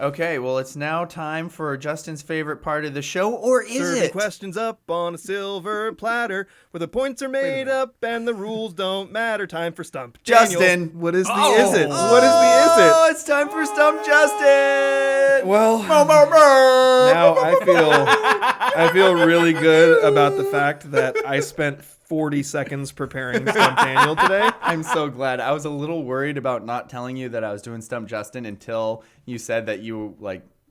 Okay, well, it's now time for Justin's favorite part of the show, or is Serving it? questions up on a silver platter where the points are made up and the rules don't matter. Time for Stump. Justin. Daniel, what is the is it? What is the is it? Oh, it's time for Stump Justin! Well, now I feel really good about the fact that I spent 40 seconds preparing Stump Daniel today. I'm so glad. I was a little worried about not telling you that I was doing Stump Justin until you said that you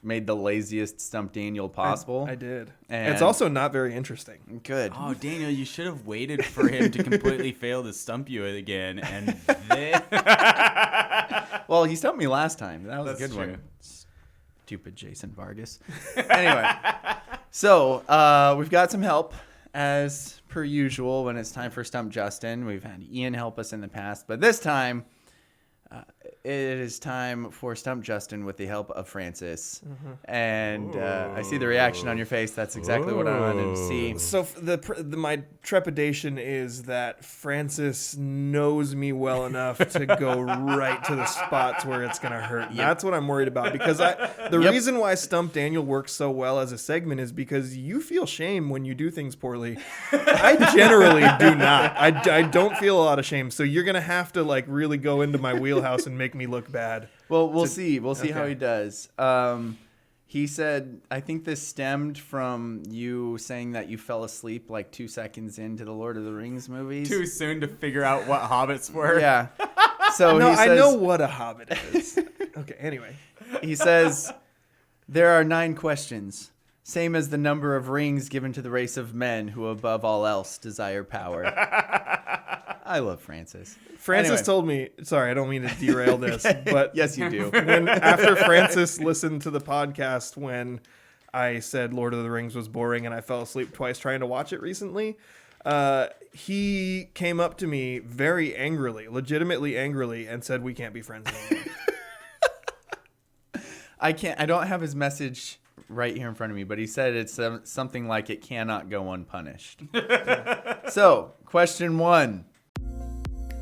made the laziest Stump Daniel possible. I did. And it's also not very interesting. Good. Oh, Daniel, you should have waited for him to completely fail to stump you again, and then... Well, he stumped me last time. That was a good one. Stupid Jason Vargas. Anyway, so we've got some help. As per usual, when it's time for Stump Justin, we've had Ian help us in the past, but this time it is time for Stump Justin with the help of Francis. Mm-hmm. And I see the reaction on your face. That's exactly what I wanted to see. So my trepidation is that Francis knows me well enough to go right to the spots where it's going to hurt. Yep. That's what I'm worried about, because the reason why Stump Daniel works so well as a segment is because you feel shame when you do things poorly. I generally do not. I don't feel a lot of shame. So you're going to have to really go into my wheelhouse and make me look bad. Well, we'll see. We'll see how he does. He said, I think this stemmed from you saying that you fell asleep 2 seconds into the Lord of the Rings movies. Too soon to figure out what hobbits were. Yeah. So no, he says, I know what a hobbit is. Okay, anyway. He says, there are 9 questions, same as the number of rings given to the race of men who above all else desire power. I love Francis. Francis told me, sorry, I don't mean to derail this, but yes, you do. After Francis listened to the podcast when I said Lord of the Rings was boring and I fell asleep twice trying to watch it recently, he came up to me very angrily, legitimately angrily, and said, we can't be friends anymore. I don't have his message right here in front of me, but he said it's something like it cannot go unpunished. So, question 1.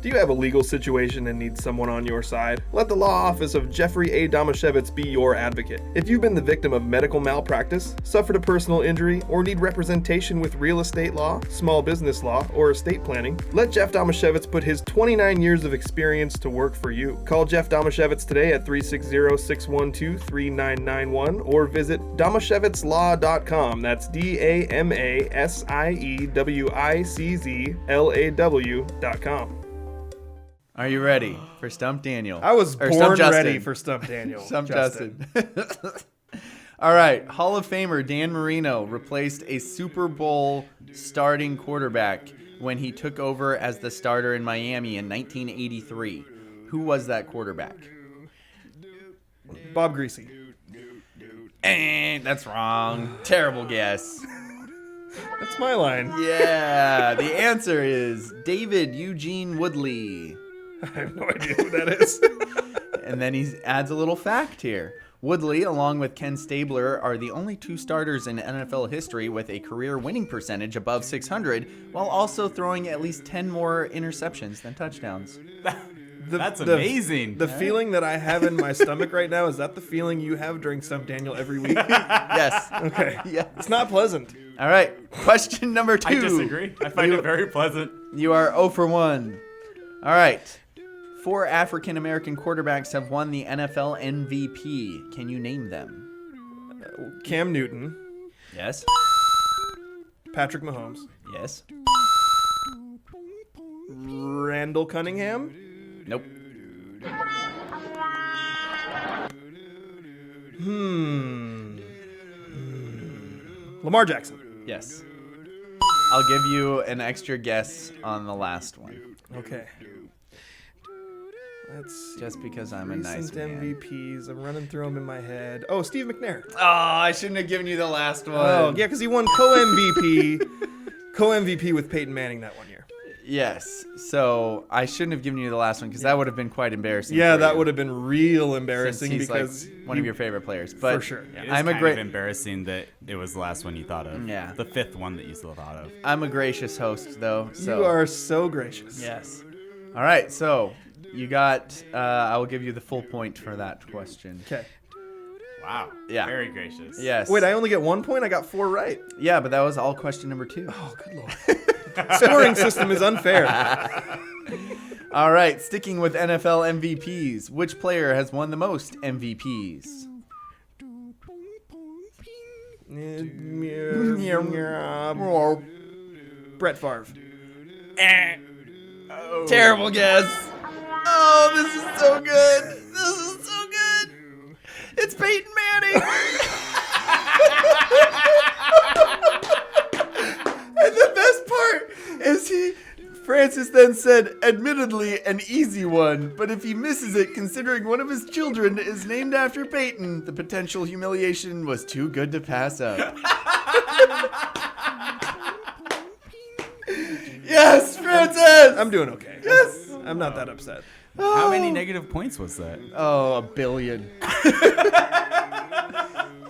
Do you have a legal situation and need someone on your side? Let the law office of Jeffrey A. Damasiewicz be your advocate. If you've been the victim of medical malpractice, suffered a personal injury, or need representation with real estate law, small business law, or estate planning, let Jeff Damasiewicz put his 29 years of experience to work for you. Call Jeff Damasiewicz today at 360-612-3991 or visit damasiewiczlaw.com. That's DAMASIEWICZLAW.com. Are you ready for Stump Daniel? I was born ready for Stump Daniel. Stump Justin. All right. Hall of Famer Dan Marino replaced a Super Bowl starting quarterback when he took over as the starter in Miami in 1983. Who was that quarterback? Bob Greasy. That's wrong. Terrible guess. That's my line. Yeah. The answer is David Eugene Woodley. I have no idea who that is. And then he adds a little fact here. Woodley, along with Ken Stabler, are the only 2 starters in NFL history with a career winning percentage above 600, while also throwing at least 10 more interceptions than touchdowns. That's amazing. The feeling that I have in my stomach right now, is that the feeling you have during Stump Daniel every week? Yes. Okay. Yes. It's not pleasant. All right. Question number 2. I disagree. I find it very pleasant. You are 0 for 1. All right. 4 African-American quarterbacks have won the NFL MVP. Can you name them? Cam Newton. Yes. Patrick Mahomes. Yes. Randall Cunningham. Nope. Lamar Jackson. Yes. I'll give you an extra guess on the last one. Okay. Let's just because I'm a nice man. MVPs. I'm running through them in my head. Oh, Steve McNair. Oh, I shouldn't have given you the last one. Oh, yeah, because he won co-MVP with Peyton Manning that one year. Yes. So I shouldn't have given you the last one because that would have been quite embarrassing. Yeah, that would have been real embarrassing he's because one of your favorite players. But for sure. Yeah. I'm kind of embarrassing that it was the last one you thought of. Yeah. The 5th one that you still thought of. I'm a gracious host, though. So. You are so gracious. Yes. All right. So you got. I will give you the full point for that question. Okay. Wow. Yeah. Very gracious. Yes. Wait, I only get 1 point? I got 4 right. Yeah, but that was all question number 2. Oh, good lord. Scoring system is unfair. All right, sticking with NFL MVPs, which player has won the most MVPs? Brett Favre. Terrible guess. Oh, this is so good. This is so good. It's Peyton Manning. And the best part is Francis then said, admittedly, an easy one, but if he misses it, considering one of his children is named after Peyton, the potential humiliation was too good to pass up. Yes, Francis! I'm doing okay. Yes! I'm not that upset. How many negative points was that? Oh, 1 billion.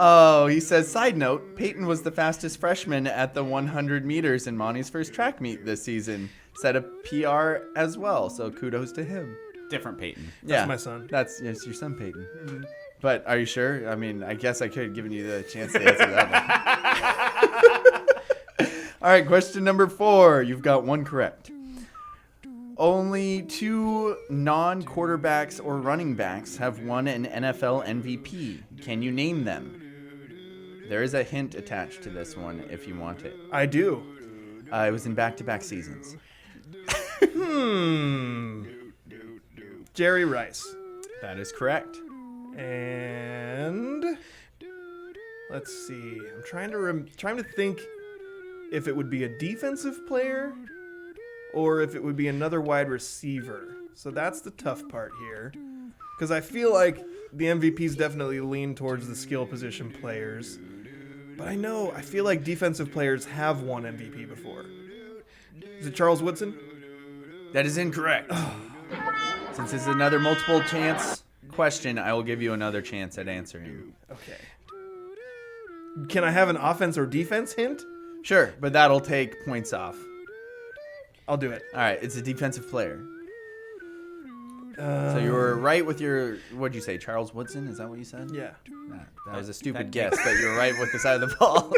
Oh, he says, side note, Peyton was the fastest freshman at the 100 meters in Monty's first track meet this season. Set a PR as well, so kudos to him. Different Peyton. That's my son. That's your son, Peyton. Mm-hmm. But are you sure? I mean, I guess I could have given you the chance to answer that one. All right, question number 4. You've got 1 correct. Only 2 non-quarterbacks or running backs have won an NFL MVP. Can you name them? There is a hint attached to this one if you want it. I do. It was in back-to-back seasons. Jerry Rice. That is correct. And let's see. I'm trying to think if it would be a defensive player or if it would be another wide receiver. So that's the tough part here. Because I feel like the MVPs definitely lean towards the skill position players. But I feel like defensive players have won MVP before. Is it Charles Woodson? That is incorrect. Since it's another multiple chance question, I will give you another chance at answering. Okay. Can I have an offense or defense hint? Sure, but that'll take points off. I'll do it. All right, it's a defensive player. So you were right with your, what'd you say, Charles Woodson? Is that what you said? Yeah. That was a stupid guess, but you were right with the side of the ball.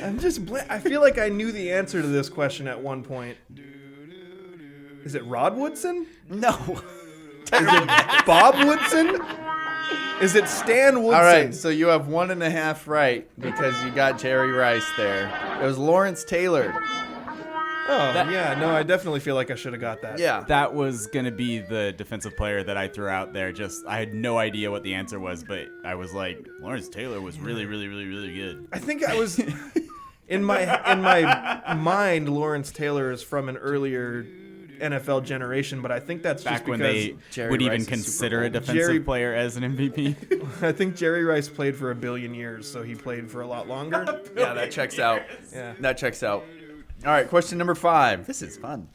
I'm just I feel like I knew the answer to this question at one point. Is it Rod Woodson? No. Is it Bob Woodson? Is it Stan Woodson? All right, so you have 1.5 right because you got Jerry Rice there. It was Lawrence Taylor. I definitely feel like I should have got that. Yeah. That was going to be the defensive player that I threw out there. I had no idea what the answer was, but I was like, Lawrence Taylor was really, really, really, really good. I think I was in my mind. Lawrence Taylor is from an earlier NFL generation, but I think that's back just when because they Jerry would Rice even is consider super a old. defensive player as an MVP. I think Jerry Rice played for 1 billion years, so he played for a lot longer. Yeah, that checks out. Yeah. That checks out. All right, question number 5. This is fun.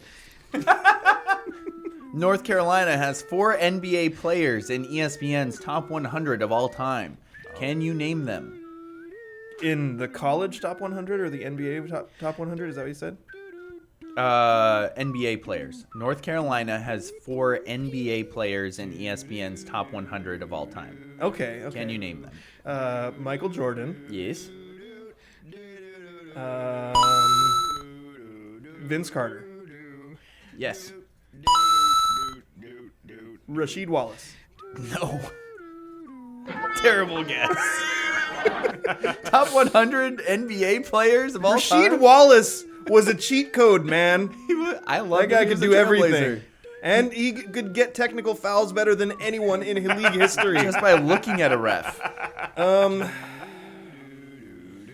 North Carolina has 4 NBA players in ESPN's top 100 of all time. Can you name them? In the college top 100 or the NBA top 100? Is that what you said? NBA players. North Carolina has 4 NBA players in ESPN's top 100 of all time. Okay. Can you name them? Michael Jordan. Yes. Vince Carter. Yes. Rasheed Wallace. No. Terrible guess. Top 100 NBA players of all time? Rasheed Wallace was a cheat code, man. I love That guy could do everything. And he could get technical fouls better than anyone in league history. Just by looking at a ref.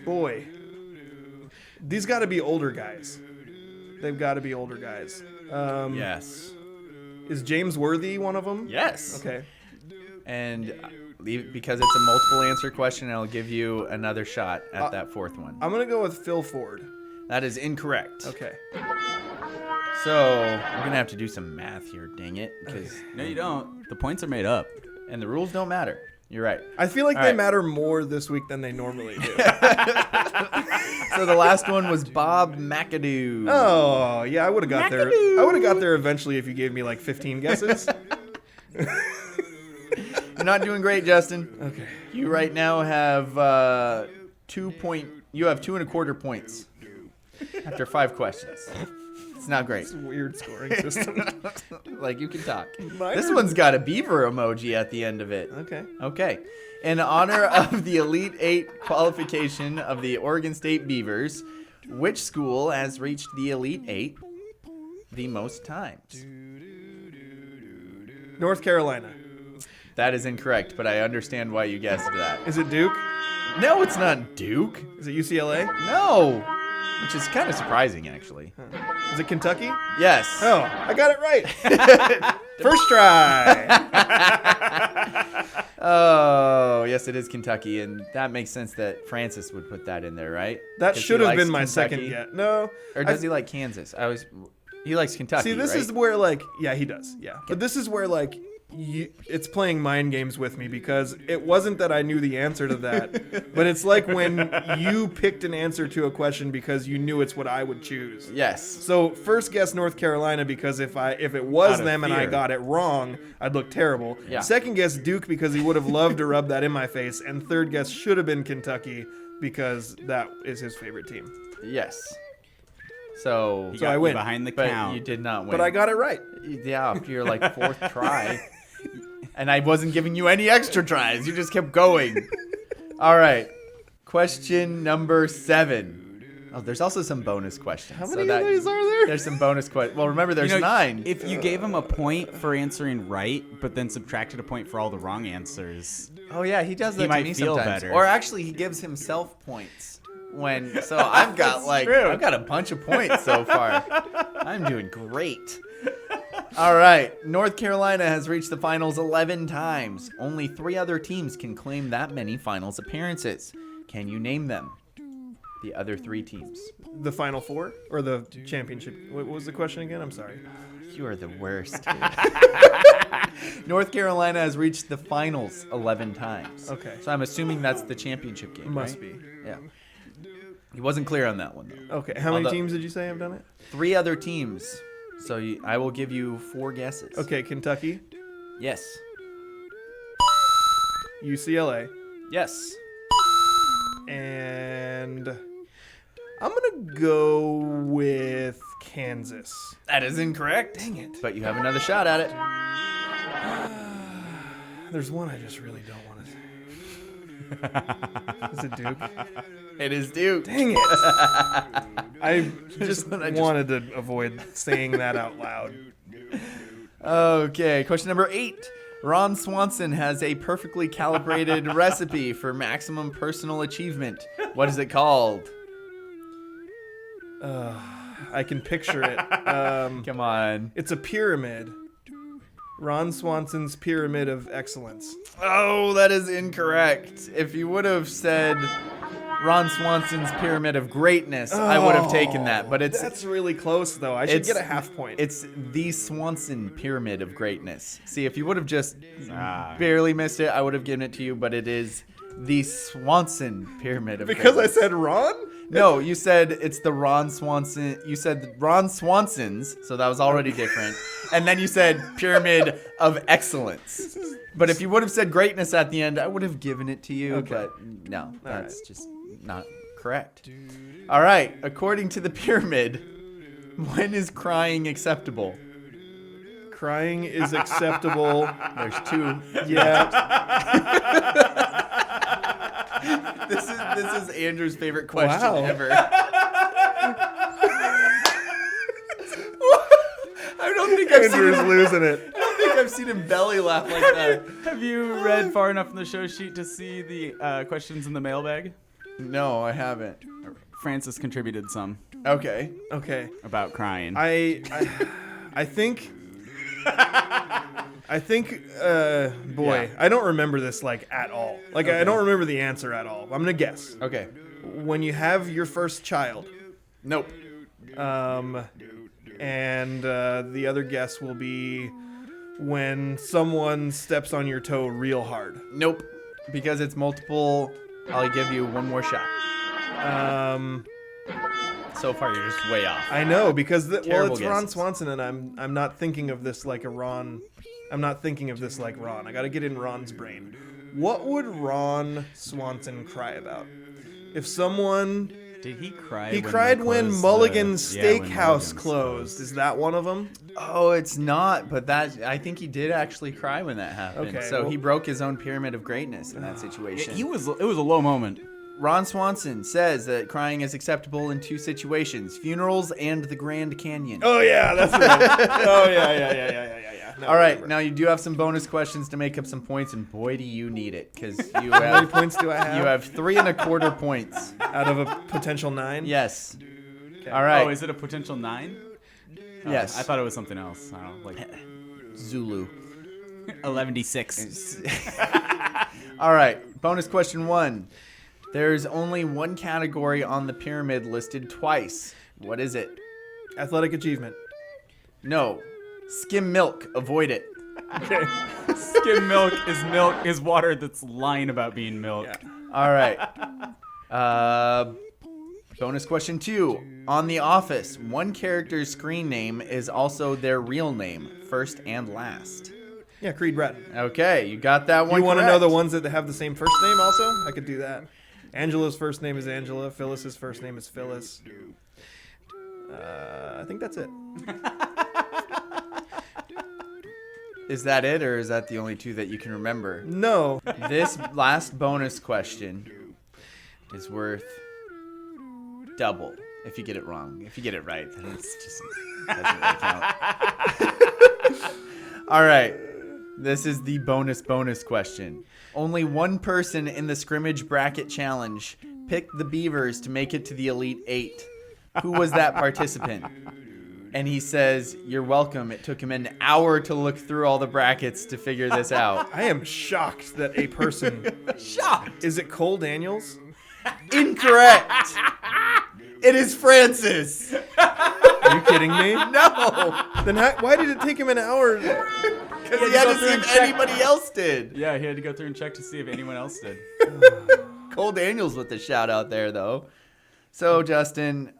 Boy. These got to be older guys. They've got to be older guys. Yes. Is James Worthy one of them? Yes. Okay. And because it's a multiple answer question, I'll give you another shot at that 4th one. I'm going to go with Phil Ford. That is incorrect. Okay. So I'm going to have to do some math here, dang it. No, you don't. The points are made up. And the rules don't matter. You're right. I feel like All they right. matter more this week than they normally do. So the last one was Bob McAdoo. Oh, yeah, I would have got there. I would have got there eventually if you gave me like 15 guesses. not doing great, Justin. Okay. You right now have 2 and a quarter points after 5 questions. It's not great. It's a weird scoring system. Like, you can talk. Mine This are- one's got a beaver emoji at the end of it. Okay. In honor of the Elite 8 qualification of the Oregon State Beavers, which school has reached the Elite 8 the most times? North Carolina. That is incorrect, but I understand why you guessed that. Is it Duke? No, it's not Duke. Is it UCLA? No. Which is kind of surprising, actually. Is it Kentucky? Yes. Oh, I got it right. First try. Oh, yes, it is Kentucky, and that makes sense that Francis would put that in there, right? That 'Cause he should have likes been my Kentucky. second guess. No. Or does he like Kansas? He likes Kentucky. See, this right? is where, like, yeah, he does. Yeah. But this is where, like, it's playing mind games with me because it wasn't that I knew the answer to that, but it's like when you picked an answer to a question because you knew it's what I would choose. Yes. So first guess North Carolina because if it was Out of them and I fear. got it wrong, I'd look terrible. Yeah. Second guess Duke because he would have loved to rub that in my face, and third guess should have been Kentucky because that is his favorite team. Yes. So, He So got I you win. behind the but count. you did not win. But I got it right. Yeah, after your like 4th try. And I wasn't giving you any extra tries. You just kept going. All right. Question number 7. Oh, there's also some bonus questions. How many of these are there? There's some bonus questions. Well, remember, there's You know, 9. If you gave him a point for answering right, but then subtracted a point for all the wrong answers, Oh yeah, he does that He to might me feel sometimes. better. Or actually, he gives himself points. So I've got I've got a bunch of points so far. I'm doing great. All right, North Carolina has reached the finals 11 times. Only 3 other teams can claim that many finals appearances. Can you name them? The other 3 teams. The Final Four or the championship? What was the question again? I'm sorry. You are the worst. North Carolina has reached the finals 11 times. Okay. So I'm assuming that's the championship game. Must right? be. Yeah. He wasn't clear on that one, though. Okay. How many Although- teams did you say have done it? 3 other teams. So I will give you 4 guesses. Okay, Kentucky, Yes. UCLA, Yes. and I'm gonna go with Kansas. That is incorrect. Dang it. But you have another shot at it. There's one I just really don't want to say. Is it Duke? It is Duke. Dang it. I just one I just- wanted to avoid saying that out loud. Okay, question number 8. Ron Swanson has a perfectly calibrated recipe for maximum personal achievement. What is it called? I can picture it. Come on. It's a pyramid. Ron Swanson's Pyramid of Excellence. Oh, that is incorrect. If you would have said Ron Swanson's Pyramid of Greatness, I would have taken that. But That's really close, though. I should it's- get a half point. It's the Swanson Pyramid of Greatness. See, if you would have just Ah. barely missed it, I would have given it to you, but it is the Swanson Pyramid of because I Greatness. said Ron? No, you said it's the Ron Swanson. You said Ron Swanson's, so that was already different. And then you said Pyramid of Excellence. But if you would have said greatness at the end, I would have given it to you. Okay. But no, that's just not correct. All right, according to the pyramid, when is crying acceptable? Crying is acceptable. There's 2. Yeah. This is Andrew's favorite question Wow. ever. I don't think I've seen Andrew's him, losing it. I don't think I've seen him belly laugh like that. have you read far enough in the show sheet to see the questions in the mailbag? No, I haven't. Francis contributed some Okay. Okay. about crying. I think boy, I don't remember this like at all. Like I don't remember the answer at all. I'm gonna guess. Okay. When you have your first child, Nope. and the other guess will be when someone steps on your toe real hard. Nope. Because it's multiple, I'll give you one more shot. So far, you're just way off. I know because well, Terrible it's Ron guesses. Swanson, and I'm not thinking of this like a Ron I'm not thinking of this like Ron. I got to get in Ron's brain. What would Ron Swanson cry about? If someone... Did he cry? He cried when Mulligan's when Steakhouse Mulligan's closed. Is that one of them? Oh, it's not, but I think he did actually cry when that happened. Okay, So well- he broke his own pyramid of greatness in that situation. It was a low moment. Ron Swanson says that crying is acceptable in 2 situations: funerals and the Grand Canyon. Oh, yeah, that's right. Oh, yeah. No, All right, remember. now you do have some bonus questions to make up some points, and boy, do you need it, because you How many have points do I have? you have 3.25 points. Out of a potential 9? Yes. Okay. All right. Oh, is it a potential 9? Yes. I thought it was something else. I don't know, like Zulu. 11d6. All right. Bonus question 1. There's only one category on the pyramid listed twice. What is it? Athletic achievement. No. Skim milk. Avoid it. Okay. Skim milk is water that's lying about being milk. Yeah. All right. Bonus question 2. On The Office, one character's screen name is also their real name, first and last. Yeah, Creed Bratton. Okay, you got that one. You want to know correct. the ones that have the same first name also? I could do that. Angela's first name is Angela. Phyllis's first name is Phyllis. I think that's it. Is that it, or is that the only 2 that you can remember? No. This last bonus question is worth double if you get it wrong. If you get it right, then it's just doesn't really count. All right. This is the bonus question. Only one person in the scrimmage bracket challenge picked the Beavers to make it to the Elite 8. Who was that participant? And he says, "You're welcome. It took him an hour to look through all the brackets to figure this out." I am shocked that a person... Shocked. Is it Cole Daniels? Incorrect. It is Francis. Are you kidding me? No. Then why did it take him an hour? Because he had to see if anybody else did. Yeah, he had to go through and check to see if anyone else did. Cole Daniels with the shout out there, though. So, Justin,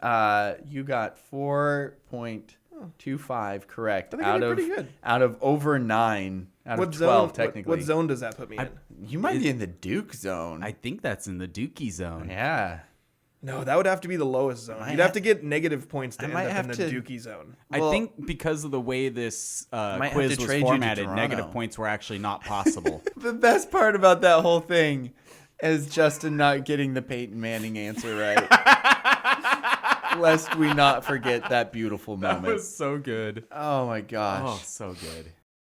you got 4.25 correct I think I did pretty good. out of over 9 out of 12, technically. What zone does that put me in? You might be in the Duke zone. I think that's in the Dookie zone. Yeah. No, that would have to be the lowest zone. You'd have to get negative points to end might up in have the to- Dookie zone. I Well, think because of the way this might have quiz to was trade you to formatted, Toronto. negative points were actually not possible. The best part about that whole thing is Justin not getting the Peyton Manning answer right. Lest we not forget that beautiful That moment. was so good. Oh my gosh. Oh, so good.